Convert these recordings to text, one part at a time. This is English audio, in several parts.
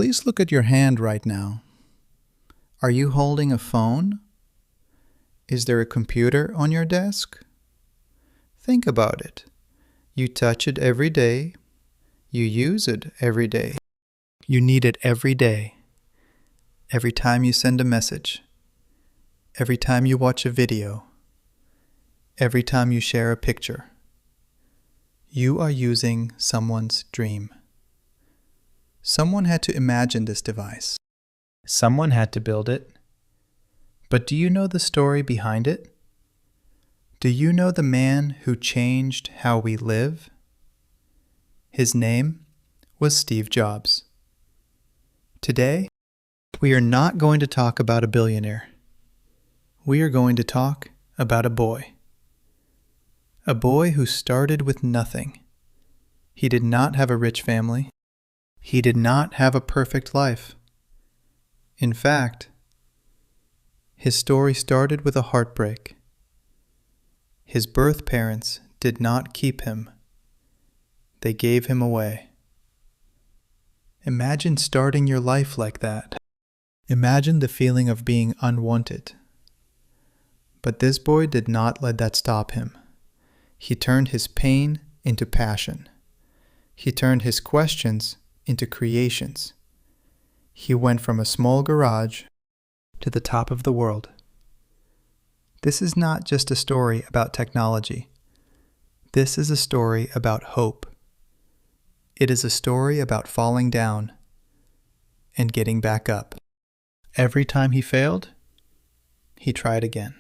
Please look at your hand right now. Are you holding a phone? Is there a computer on your desk? Think about it. You touch it every day. You use it every day. You need it every day. Every time you send a message. Every time you watch a video. Every time you share a picture. You are using someone's dream. Someone had to imagine this device. Someone had to build it. But do you know the story behind it? Do you know the man who changed how we live? His name was Steve Jobs. Today, we are not going to talk about a billionaire. We are going to talk about a boy. A boy who started with nothing. He did not have a rich family. He did not have a perfect life. In fact, his story started with a heartbreak. His birth parents did not keep him. They gave him away. Imagine starting your life like that. Imagine the feeling of being unwanted. But this boy did not let that stop him. He turned his pain into passion. He turned his questions into creations. He went from a small garage to the top of the world. This is not just a story about technology. This is a story about hope. It is a story about falling down and getting back up. Every time he failed, he tried again.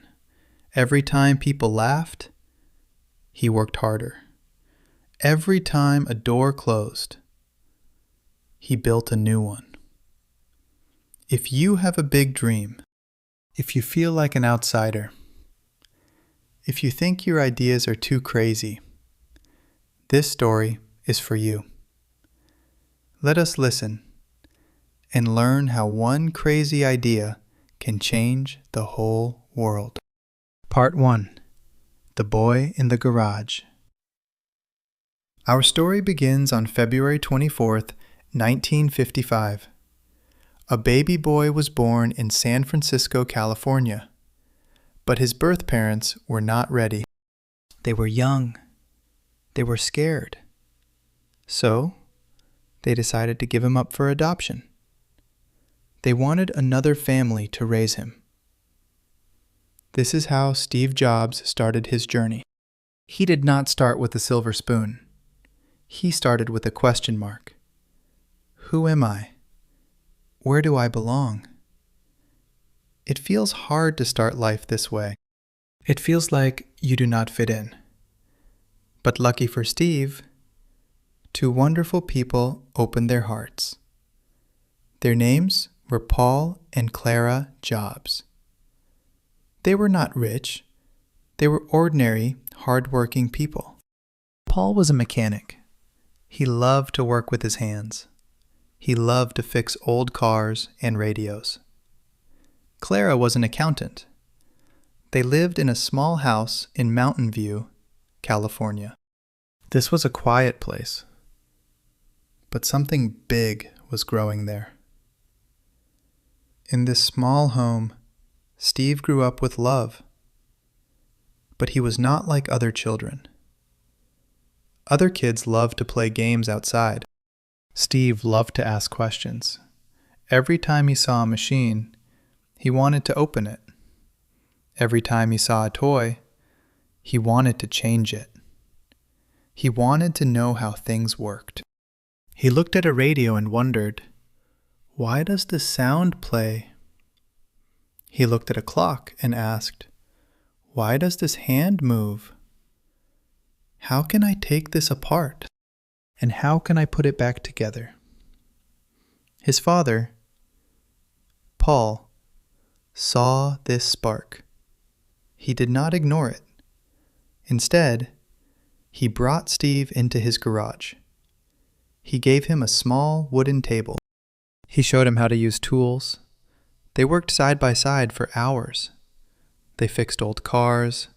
Every time people laughed, he worked harder. Every time a door closed, he built a new one. If you have a big dream, if you feel like an outsider, if you think your ideas are too crazy, this story is for you. Let us listen and learn how one crazy idea can change the whole world. Part 1. The Boy in the Garage. Our story begins on February 24th, 1955. A baby boy was born in San Francisco, California. But his birth parents were not ready. They were young. They were scared. So, they decided to give him up for adoption. They wanted another family to raise him. This is how Steve Jobs started his journey. He did not start with a silver spoon. He started with a question mark. Who am I? Where do I belong? It feels hard to start life this way. It feels like you do not fit in. But lucky for Steve, two wonderful people opened their hearts. Their names were Paul and Clara Jobs. They were not rich. They were ordinary, hard-working people. Paul was a mechanic. He loved to work with his hands. He loved to fix old cars and radios. Clara was an accountant. They lived in a small house in Mountain View, California. This was a quiet place, but something big was growing there. In this small home, Steve grew up with love, but he was not like other children. Other kids loved to play games outside. Steve loved to ask questions. Every time he saw a machine, he wanted to open it. Every time he saw a toy, he wanted to change it. He wanted to know how things worked. He looked at a radio and wondered, why does the sound play? He looked at a clock and asked, why does this hand move? How can I take this apart? And how can I put it back together? His father, Paul, saw this spark. He did not ignore it. Instead, he brought Steve into his garage. He gave him a small wooden table. He showed him how to use tools. They worked side by side for hours. They fixed old cars.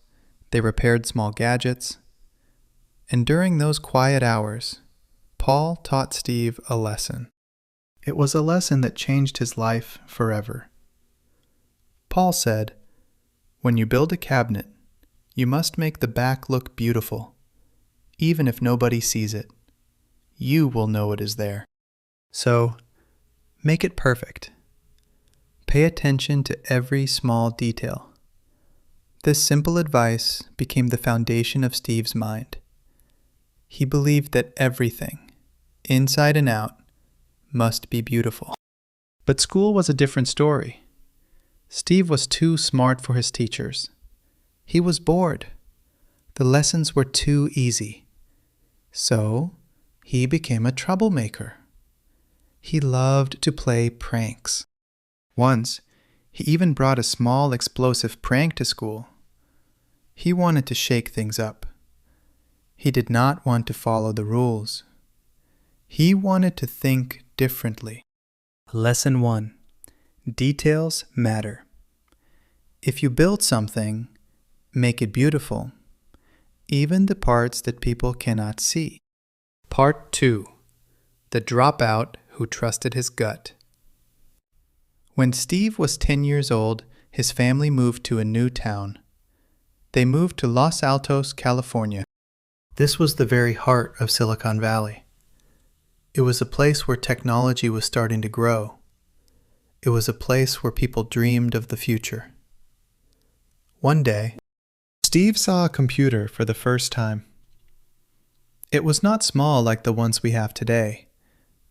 They repaired small gadgets. And during those quiet hours, Paul taught Steve a lesson. It was a lesson that changed his life forever. Paul said, "When you build a cabinet, you must make the back look beautiful, even if nobody sees it. You will know it is there. So, make it perfect. Pay attention to every small detail." This simple advice became the foundation of Steve's mind. He believed that everything, inside and out, must be beautiful. But school was a different story. Steve was too smart for his teachers. He was bored. The lessons were too easy. So, he became a troublemaker. He loved to play pranks. Once, he even brought a small explosive prank to school. He wanted to shake things up. He did not want to follow the rules. He wanted to think differently. Lesson 1. Details matter. If you build something, make it beautiful, even the parts that people cannot see. Part 2. The dropout who trusted his gut. When Steve was 10 years old, his family moved to a new town. They moved to Los Altos, California. This was the very heart of Silicon Valley. It was a place where technology was starting to grow. It was a place where people dreamed of the future. One day, Steve saw a computer for the first time. It was not small like the ones we have today.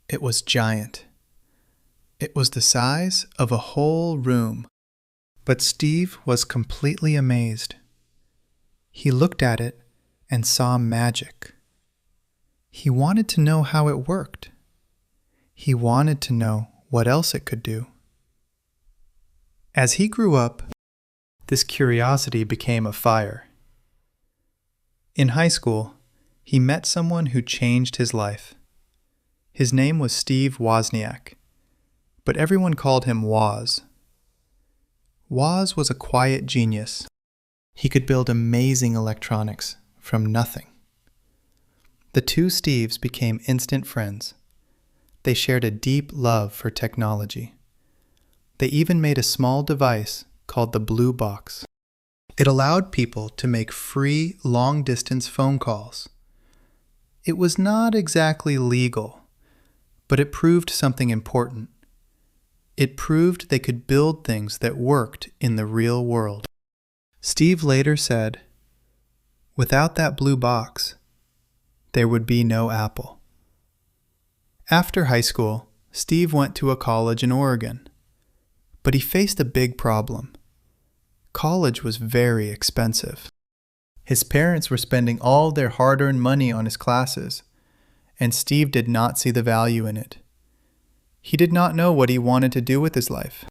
It was giant. It was the size of a whole room. But Steve was completely amazed. He looked at it and saw magic. He wanted to know how it worked. He wanted to know what else it could do. As he grew up, this curiosity became a fire. In high school, he met someone who changed his life. His name was Steve Wozniak, but everyone called him Woz. Woz was a quiet genius. He could build amazing electronics from nothing. The two Steves became instant friends. They shared a deep love for technology. They even made a small device called the Blue Box. It allowed people to make free long-distance phone calls. It was not exactly legal, but it proved something important. It proved they could build things that worked in the real world. Steve later said, "Without that blue box, there would be no Apple." After high school, Steve went to a college in Oregon. But he faced a big problem. College was very expensive. His parents were spending all their hard-earned money on his classes, and Steve did not see the value in it. He did not know what he wanted to do with his life.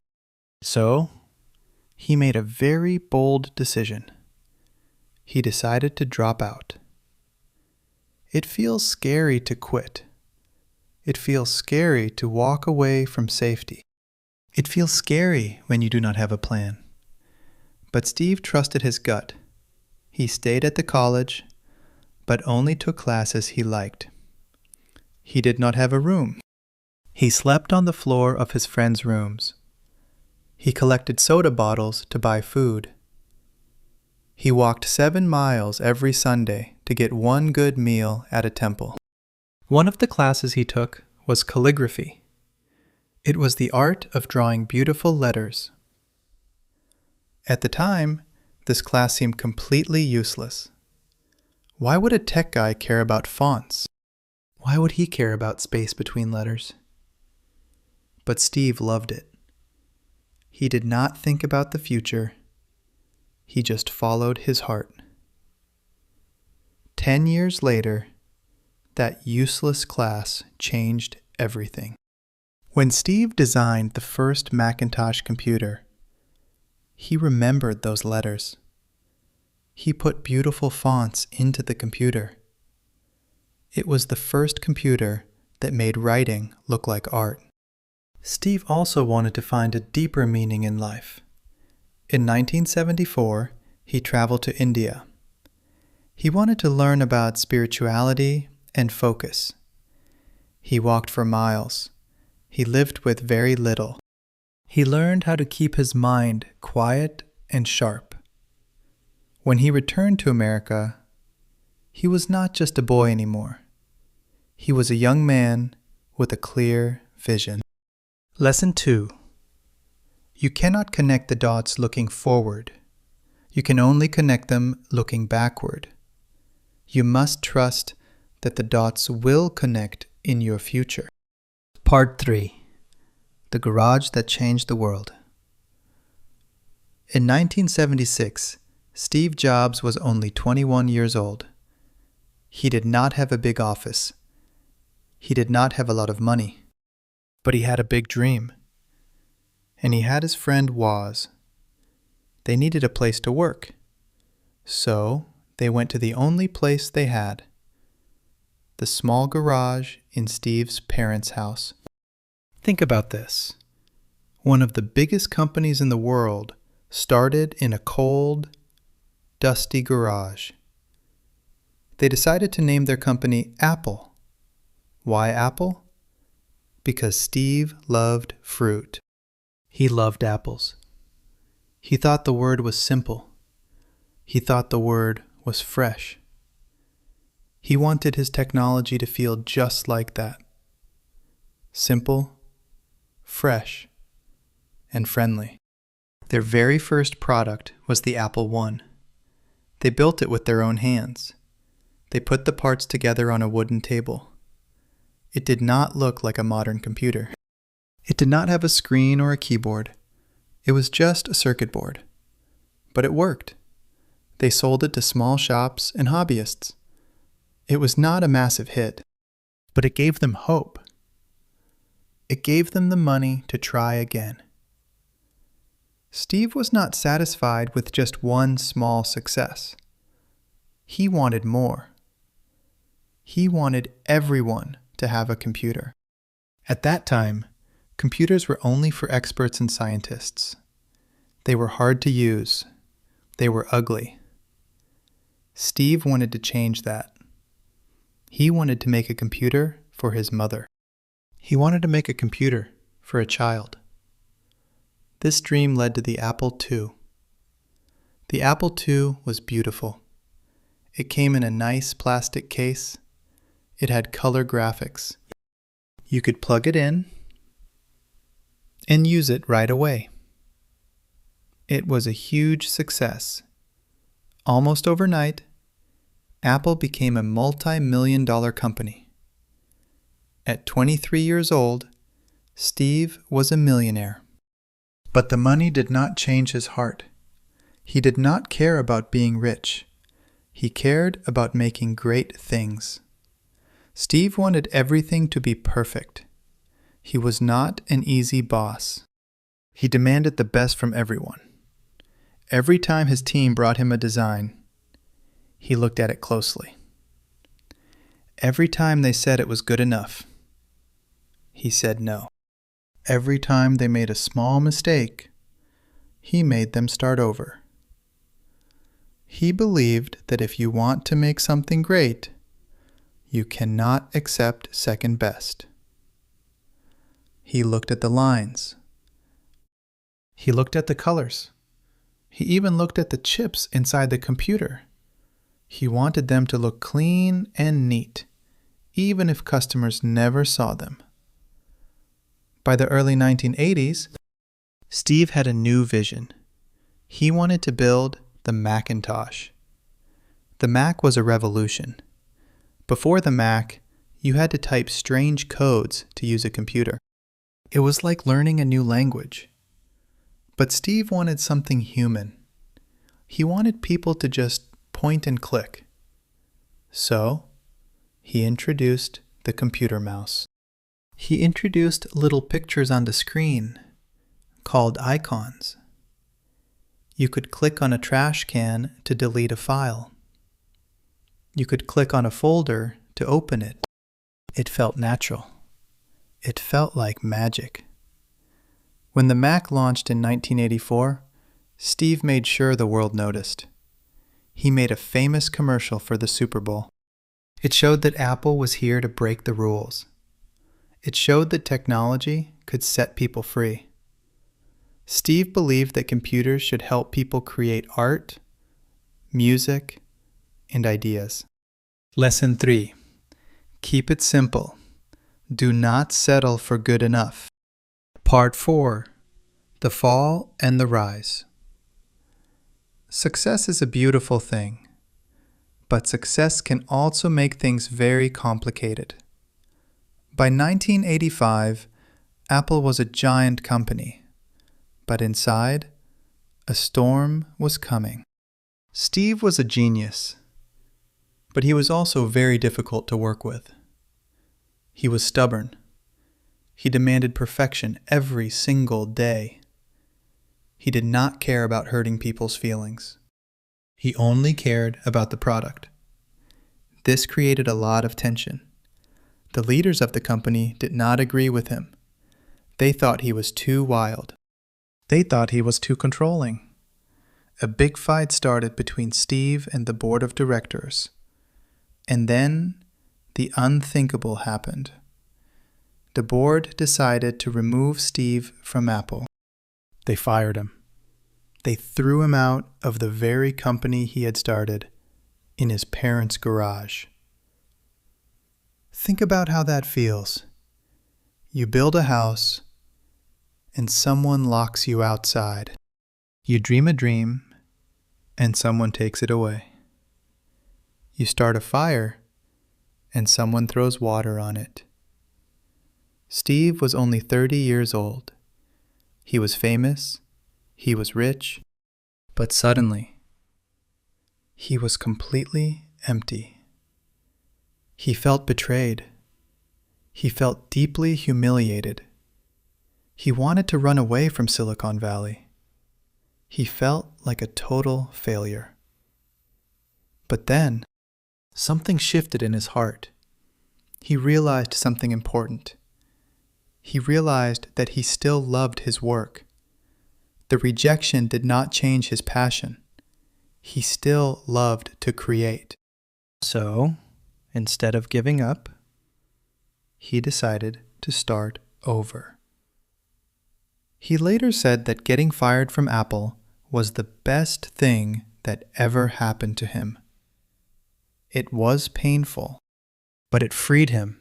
So, he made a very bold decision. He decided to drop out. It feels scary to quit. It feels scary to walk away from safety. It feels scary when you do not have a plan. But Steve trusted his gut. He stayed at the college, but only took classes he liked. He did not have a room. He slept on the floor of his friends' rooms. He collected soda bottles to buy food. He walked 7 miles every Sunday to get one good meal at a temple. One of the classes he took was calligraphy. It was the art of drawing beautiful letters. At the time, this class seemed completely useless. Why would a tech guy care about fonts? Why would he care about space between letters? But Steve loved it. He did not think about the future. He just followed his heart. 10 years later, that useless class changed everything. When Steve designed the first Macintosh computer, he remembered those letters. He put beautiful fonts into the computer. It was the first computer that made writing look like art. Steve also wanted to find a deeper meaning in life. In 1974, he traveled to India. He wanted to learn about spirituality and focus. He walked for miles. he lived with very little. He learned how to keep his mind quiet and sharp. When he returned to America, he was not just a boy anymore. He was a young man with a clear vision. Lesson 2. You cannot connect the dots looking forward. You can only connect them looking backward. You must trust that the dots will connect in your future. Part 3. The Garage That Changed the World. In 1976, Steve Jobs was only 21 years old. He did not have a big office. He did not have a lot of money. But he had a big dream. And he had his friend Woz. They needed a place to work. So they went to the only place they had, the small garage in Steve's parents' house. Think about this. One of the biggest companies in the world started in a cold, dusty garage. They decided to name their company Apple. Why Apple? Because Steve loved fruit. He loved apples. He thought the word was simple. He thought the word was fresh. He wanted his technology to feel just like that. Simple, fresh, and friendly. Their very first product was the Apple I. They built it with their own hands. They put the parts together on a wooden table. It did not look like a modern computer. It did not have a screen or a keyboard. It was just a circuit board. But it worked. They sold it to small shops and hobbyists. It was not a massive hit, but it gave them hope. It gave them the money to try again. Steve was not satisfied with just one small success. He wanted more. He wanted everyone to have a computer. At that time, computers were only for experts and scientists. They were hard to use. They were ugly. Steve wanted to change that. He wanted to make a computer for his mother. He wanted to make a computer for a child. This dream led to the Apple II. The Apple II was beautiful. It came in a nice plastic case. It had color graphics. You could plug it in and use it right away. It was a huge success. Almost overnight, Apple became a multi-million-dollar company. At 23 years old, Steve was a millionaire. But the money did not change his heart. He did not care about being rich. He cared about making great things. Steve wanted everything to be perfect. He was not an easy boss. He demanded the best from everyone. Every time his team brought him a design, he looked at it closely. Every time they said it was good enough, he said no. Every time they made a small mistake, he made them start over. He believed that if you want to make something great, you cannot accept second best. He looked at the lines. He looked at the colors. He even looked at the chips inside the computer. He wanted them to look clean and neat, even if customers never saw them. By the early 1980s, Steve had a new vision. He wanted to build the Macintosh. The Mac was a revolution. Before the Mac, you had to type strange codes to use a computer. It was like learning a new language. But Steve wanted something human. He wanted people to just point and click. So, he introduced the computer mouse. He introduced little pictures on the screen called icons. You could click on a trash can to delete a file. You could click on a folder to open it. It felt natural. It felt like magic. When the Mac launched in 1984, Steve made sure the world noticed. He made a famous commercial for the Super Bowl. It showed that Apple was here to break the rules. It showed that technology could set people free. Steve believed that computers should help people create art, music, and ideas. Lesson 3. Keep it simple. Do not settle for good enough. Part 4. The Fall and the Rise. Success is a beautiful thing, but success can also make things very complicated. By 1985, Apple was a giant company, but inside, a storm was coming. Steve was a genius, but he was also very difficult to work with. He was stubborn. He demanded perfection every single day. He did not care about hurting people's feelings. He only cared about the product. This created a lot of tension. The leaders of the company did not agree with him. They thought he was too wild. They thought he was too controlling. A big fight started between Steve and the board of directors. And then the unthinkable happened. The board decided to remove Steve from Apple. They fired him. They threw him out of the very company he had started in his parents' garage. Think about how that feels. You build a house, and someone locks you outside. You dream a dream, and someone takes it away. You start a fire, and someone throws water on it. Steve was only 30 years old. He was famous, he was rich, but suddenly, he was completely empty. He felt betrayed. He felt deeply humiliated. He wanted to run away from Silicon Valley. He felt like a total failure. But then, something shifted in his heart. He realized something important. He realized that he still loved his work. The rejection did not change his passion. He still loved to create. So, instead of giving up, he decided to start over. He later said that getting fired from Apple was the best thing that ever happened to him. It was painful, but it freed him.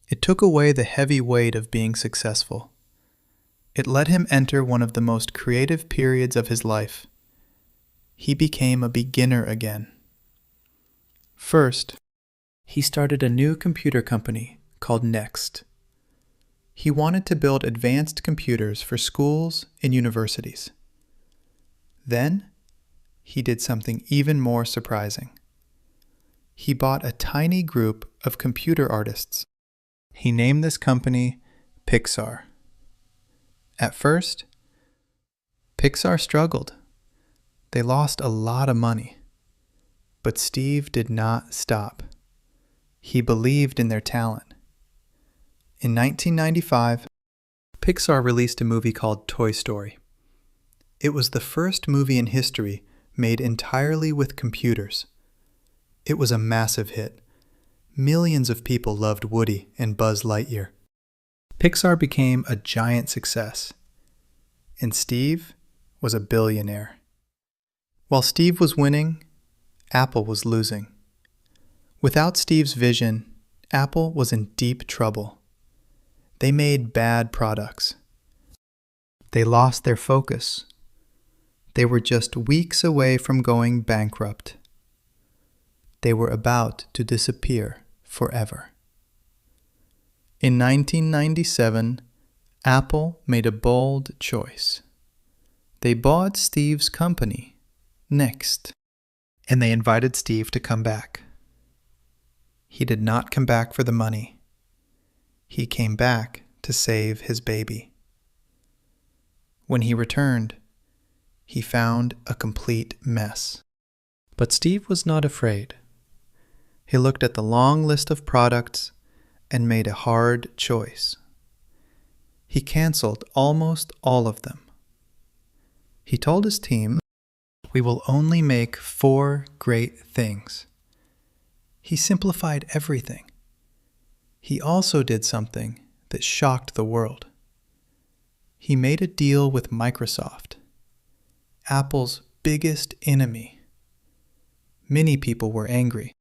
It took away the heavy weight of being successful. It let him enter one of the most creative periods of his life. He became a beginner again. First, he started a new computer company called Next. He wanted to build advanced computers for schools and universities. Then, he did something even more surprising. He bought a tiny group of computer artists. He named this company Pixar. At first, Pixar struggled. They lost a lot of money. But Steve did not stop. He believed in their talent. In 1995, Pixar released a movie called Toy Story. It was the first movie in history made entirely with computers. It was a massive hit. Millions of people loved Woody and Buzz Lightyear. Pixar became a giant success, and Steve was a billionaire. While Steve was winning, Apple was losing. Without Steve's vision, Apple was in deep trouble. They made bad products. They lost their focus. They were just weeks away from going bankrupt. They were about to disappear forever. In 1997, Apple made a bold choice. They bought Steve's company, Next, and they invited Steve to come back. He did not come back for the money. He came back to save his baby. When he returned, he found a complete mess. But Steve was not afraid. He looked at the long list of products and made a hard choice. He canceled almost all of them. He told his team, "We will only make 4 great things." He simplified everything. he also did something that shocked the world. He made a deal with Microsoft, Apple's biggest enemy. Many people were angry,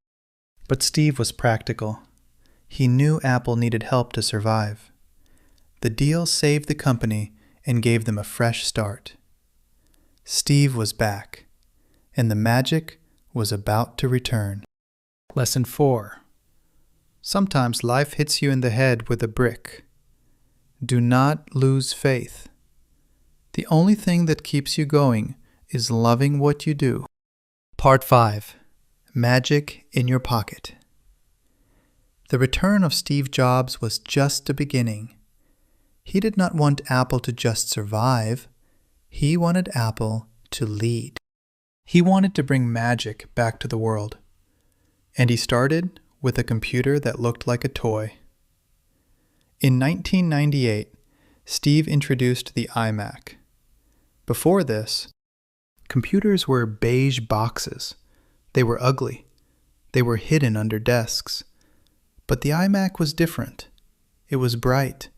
but Steve was practical. He knew Apple needed help to survive. The deal saved the company and gave them a fresh start. Steve was back, and the magic was about to return. Lesson 4. Sometimes life hits you in the head with a brick. Do not lose faith. The only thing that keeps you going is loving what you do. Part 5. Magic in your pocket. The return of Steve Jobs was just the beginning. He did not want Apple to just survive. He wanted Apple to lead. He wanted to bring magic back to the world. And he started with a computer that looked like a toy. In 1998, Steve introduced the iMac. Before this, computers were beige boxes. They were ugly. They were hidden under desks. But the iMac was different. It was bright.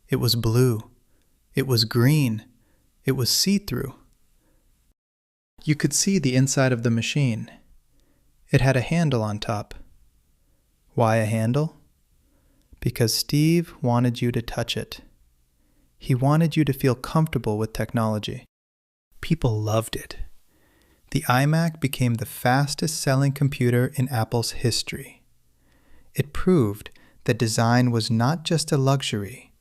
It was blue. It was green. It was see-through. You could see the inside of the machine. It had a handle on top. Why a handle? Because Steve wanted you to touch it. He wanted you to feel comfortable with technology. People loved it. The iMac became the fastest-selling computer in Apple's history. It proved that design was not just a luxury.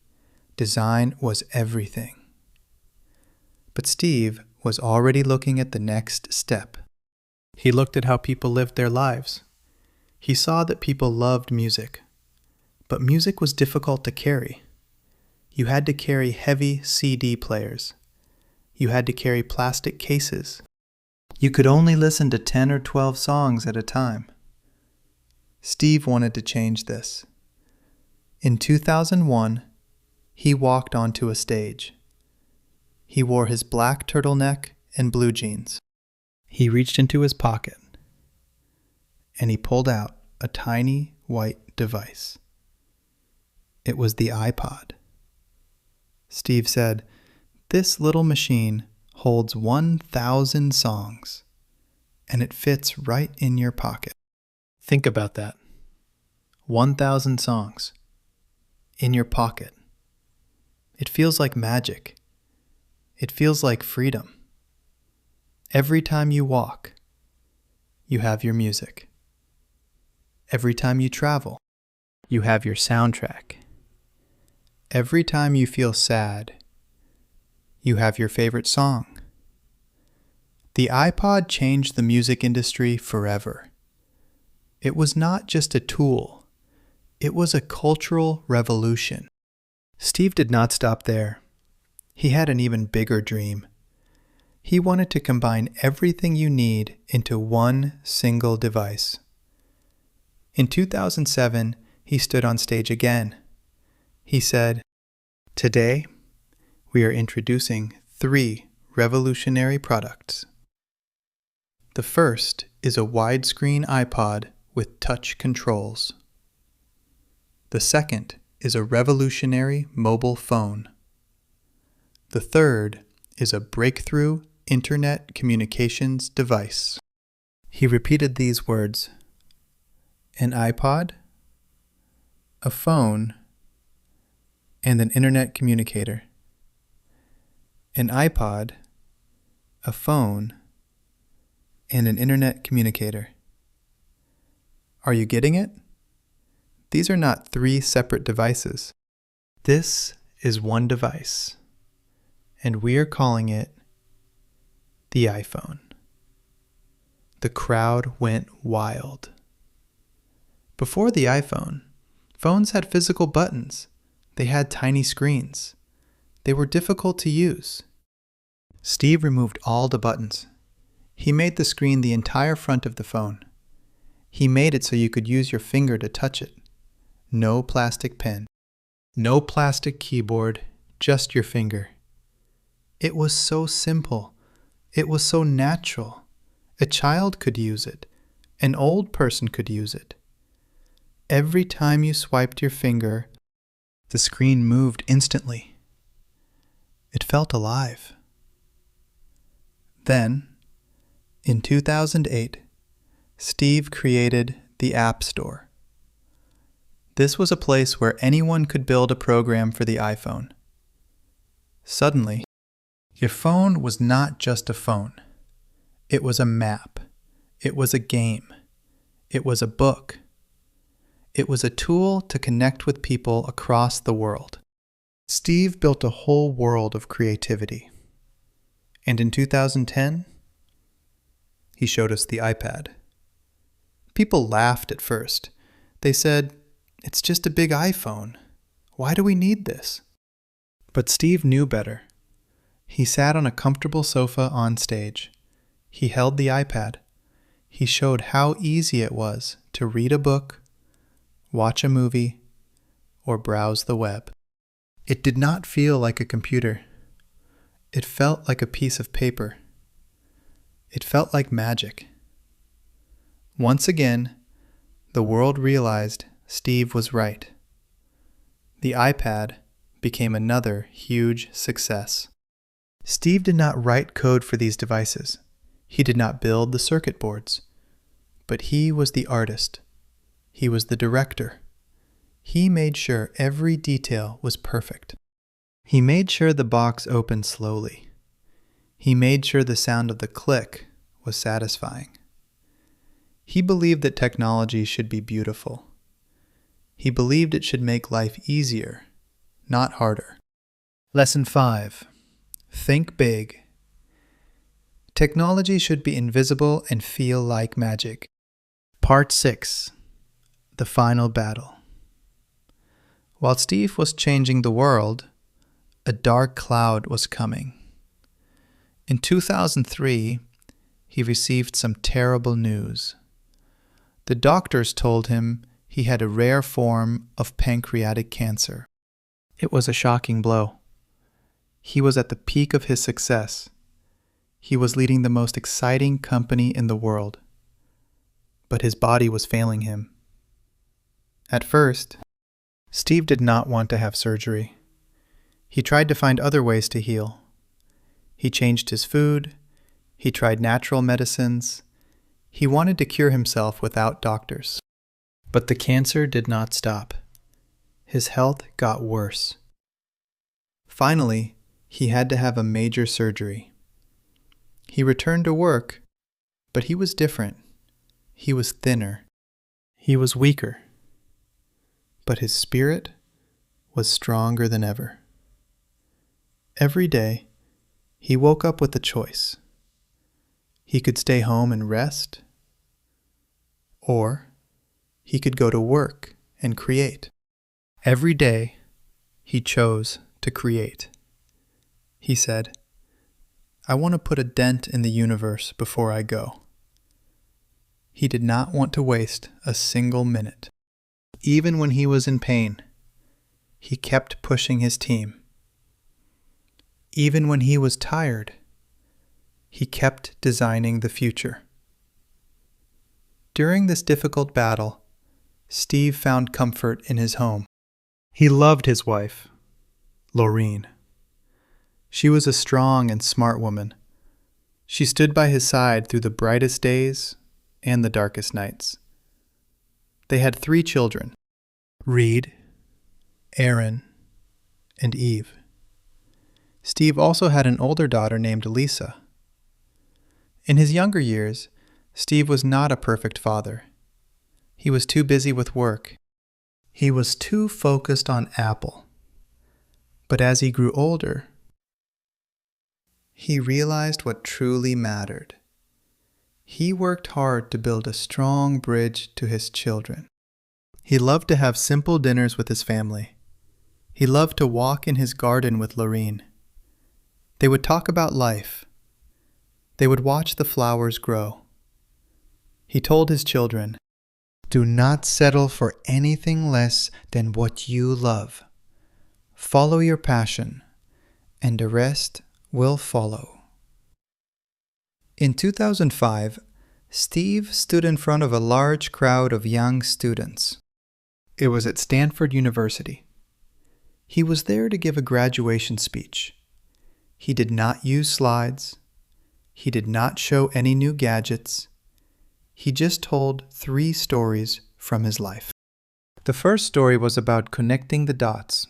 Design was everything. But Steve was already looking at the next step. He looked at how people lived their lives. He saw that people loved music. But music was difficult to carry. You had to carry heavy CD players. You had to carry plastic cases. You could only listen to 10 or 12 songs at a time. Steve wanted to change this. In 2001, he walked onto a stage. He wore his black turtleneck and blue jeans. He reached into his pocket, and he pulled out a tiny white device. It was the iPod. Steve said, "This little machine holds 1,000 songs, and it fits right in your pocket." Think about that. 1,000 songs in your pocket. It feels like magic. It feels like freedom. Every time you walk, you have your music. Every time you travel, you have your soundtrack. Every time you feel sad, you have your favorite song. The iPod changed the music industry forever. It was not just a tool. It was a cultural revolution. Steve did not stop there. He had an even bigger dream. He wanted to combine everything you need into one single device. In 2007, he stood on stage again. He said, "Today, we are introducing 3 revolutionary products. The first is a widescreen iPod with touch controls. The second is a revolutionary mobile phone. The third is a breakthrough internet communications device." He repeated these words: an iPod, a phone, and an internet communicator. An iPod, a phone, and an internet communicator. Are you getting it? These are not 3 separate devices. This is one device, and we are calling it the iPhone. The crowd went wild. Before the iPhone, phones had physical buttons. They had tiny screens. They were difficult to use. Steve removed all the buttons. He made the screen the entire front of the phone. He made it so you could use your finger to touch it. No plastic pen. No plastic keyboard, just your finger. It was so simple. It was so natural. A child could use it. An old person could use it. Every time you swiped your finger, the screen moved instantly. It felt alive. Then, in 2008, Steve created the App Store. This was a place where anyone could build a program for the iPhone. Suddenly, your phone was not just a phone. It was a map. It was a game. It was a book. It was a tool to connect with people across the world. Steve built a whole world of creativity. And in 2010, he showed us the iPad. People laughed at first. They said, "It's just a big iPhone. Why do we need this?" But Steve knew better. He sat on a comfortable sofa on stage. He held the iPad. He showed how easy it was to read a book, watch a movie, or browse the web. It did not feel like a computer. It felt like a piece of paper. It felt like magic. Once again, the world realized Steve was right. The iPad became another huge success. Steve did not write code for these devices. He did not build the circuit boards. But he was the artist. He was the director. He made sure every detail was perfect. He made sure the box opened slowly. He made sure the sound of the click was satisfying. He believed that technology should be beautiful. He believed it should make life easier, not harder. Lesson 5. Think big. Technology should be invisible and feel like magic. Part 6. The Final Battle. While Steve was changing the world, a dark cloud was coming. In 2003, he received some terrible news. The doctors told him he had a rare form of pancreatic cancer. It was a shocking blow. He was at the peak of his success. He was leading the most exciting company in the world. But his body was failing him. At first, Steve did not want to have surgery. He tried to find other ways to heal. He changed his food. He tried natural medicines. He wanted to cure himself without doctors. But the cancer did not stop. His health got worse. Finally, he had to have a major surgery. He returned to work, but he was different. He was thinner. He was weaker. But his spirit was stronger than ever. Every day, he woke up with a choice. He could stay home and rest, or he could go to work and create. Every day, he chose to create. He said, "I want to put a dent in the universe before I go." He did not want to waste a single minute. Even when he was in pain, he kept pushing his team. Even when he was tired, he kept designing the future. During this difficult battle, Steve found comfort in his home. He loved his wife, Laureen. She was a strong and smart woman. She stood by his side through the brightest days and the darkest nights. They had 3 children, Reed, Aaron, and Eve. Steve also had an older daughter named Lisa. In his younger years, Steve was not a perfect father. He was too busy with work. He was too focused on Apple. But as he grew older, he realized what truly mattered. He worked hard to build a strong bridge to his children. He loved to have simple dinners with his family. He loved to walk in his garden with Laureen. They would talk about life. They would watch the flowers grow. He told his children, "Do not settle for anything less than what you love. Follow your passion, and the rest will follow." In 2005, Steve stood in front of a large crowd of young students. It was at Stanford University. He was there to give a graduation speech. He did not use slides. He did not show any new gadgets. He just told 3 stories from his life. The first story was about connecting the dots.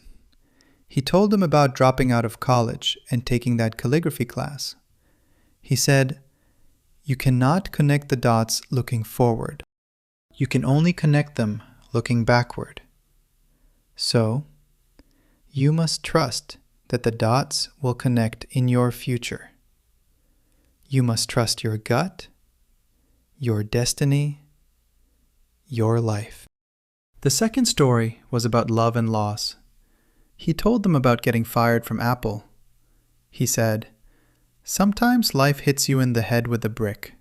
He told them about dropping out of college and taking that calligraphy class. He said, "You cannot connect the dots looking forward. You can only connect them looking backward. So, you must trust that the dots will connect in your future. You must trust your gut, your destiny, your life." The second story was about love and loss. He told them about getting fired from Apple. He said, "Sometimes life hits you in the head with a brick.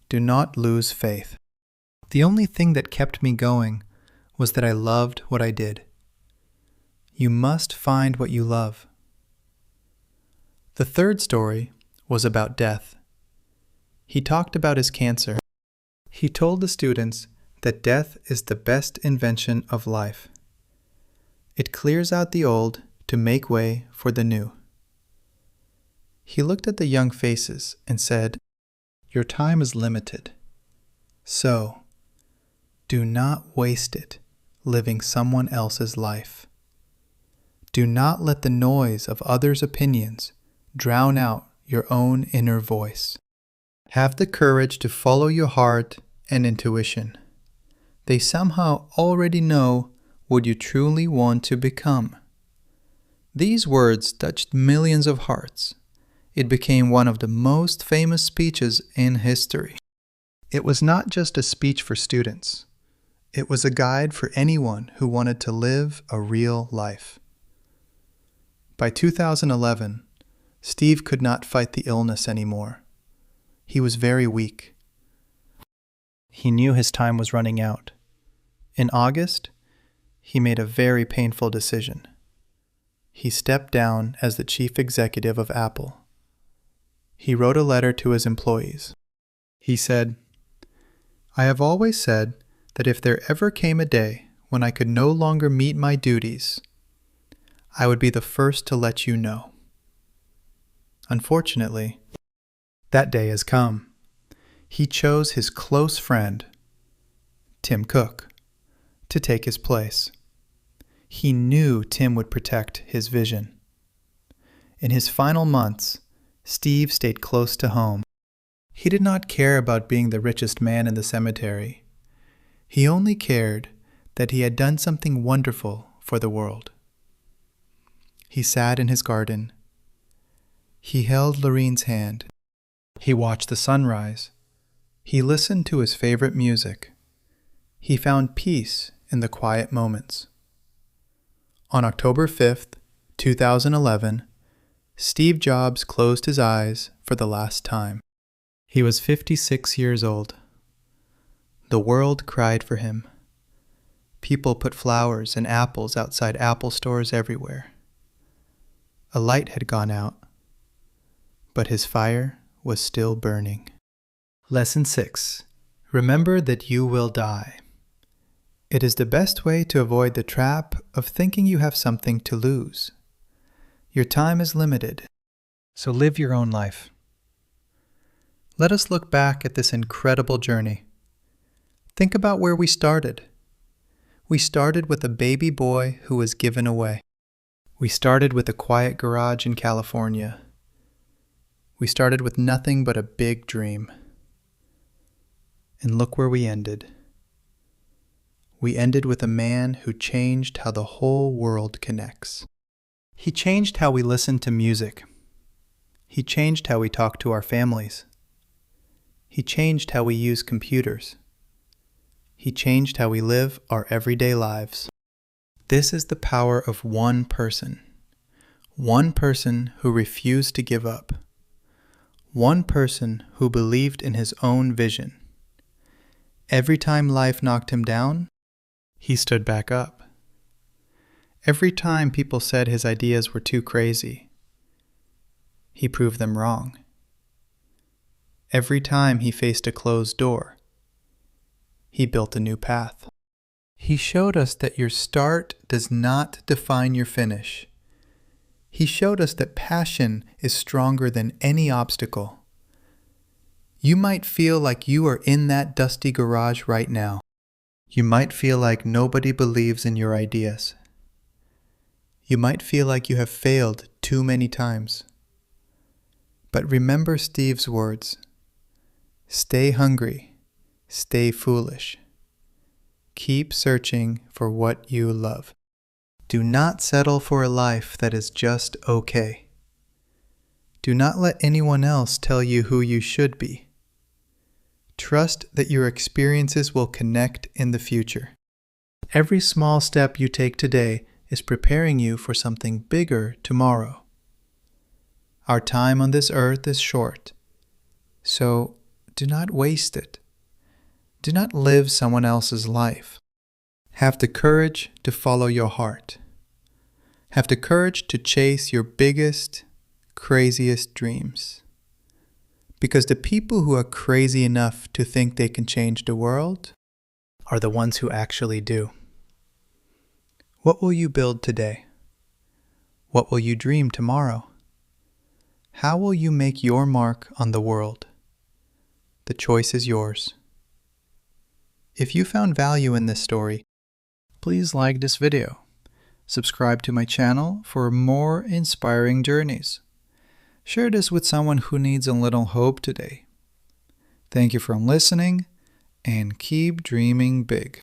Do not lose faith. The only thing that kept me going was that I loved what I did. You must find what you love." The third story was about death. He talked about his cancer. He told the students that death is the best invention of life. It clears out the old to make way for the new. He looked at the young faces and said, "Your time is limited. So, do not waste it living someone else's life. Do not let the noise of others' opinions drown out your own inner voice. Have the courage to follow your heart and intuition. They somehow already know what you truly want to become." These words touched millions of hearts. It became one of the most famous speeches in history. It was not just a speech for students. It was a guide for anyone who wanted to live a real life. By 2011, Steve could not fight the illness anymore. He was very weak. He knew his time was running out. In August, he made a very painful decision. He stepped down as the chief executive of Apple. He wrote a letter to his employees. He said, "I have always said that if there ever came a day when I could no longer meet my duties, I would be the first to let you know." Unfortunately, that day has come. He chose his close friend, Tim Cook, to take his place. He knew Tim would protect his vision. In his final months, Steve stayed close to home. He did not care about being the richest man in the cemetery. He only cared that he had done something wonderful for the world. He sat in his garden. He held Lorene's hand. He watched the sunrise. He listened to his favorite music. He found peace in the quiet moments. On October 5th, 2011, Steve Jobs closed his eyes for the last time. He was 56 years old. The world cried for him. People put flowers and apples outside Apple stores everywhere. A light had gone out, but his fire was still burning. Lesson 6. Remember that you will die. It is the best way to avoid the trap of thinking you have something to lose. Your time is limited, so live your own life. Let us look back at this incredible journey. Think about where we started. We started with a baby boy who was given away. We started with a quiet garage in California. We started with nothing but a big dream. And look where we ended. We ended with a man who changed how the whole world connects. He changed how we listen to music. He changed how we talk to our families. He changed how we use computers. He changed how we live our everyday lives. This is the power of one person. One person who refused to give up. One person who believed in his own vision. Every time life knocked him down, he stood back up. Every time people said his ideas were too crazy, he proved them wrong. Every time he faced a closed door, he built a new path. He showed us that your start does not define your finish. He showed us that passion is stronger than any obstacle. You might feel like you are in that dusty garage right now. You might feel like nobody believes in your ideas. You might feel like you have failed too many times. But remember Steve's words. Stay hungry. Stay foolish. Keep searching for what you love. Do not settle for a life that is just okay. Do not let anyone else tell you who you should be. Trust that your experiences will connect in the future. Every small step you take today is preparing you for something bigger tomorrow. Our time on this earth is short, so do not waste it. Do not live someone else's life. Have the courage to follow your heart. Have the courage to chase your biggest, craziest dreams. Because the people who are crazy enough to think they can change the world are the ones who actually do. What will you build today? What will you dream tomorrow? How will you make your mark on the world? The choice is yours. If you found value in this story, please like this video. Subscribe to my channel for more inspiring journeys. Share this with someone who needs a little hope today. Thank you for listening, and keep dreaming big.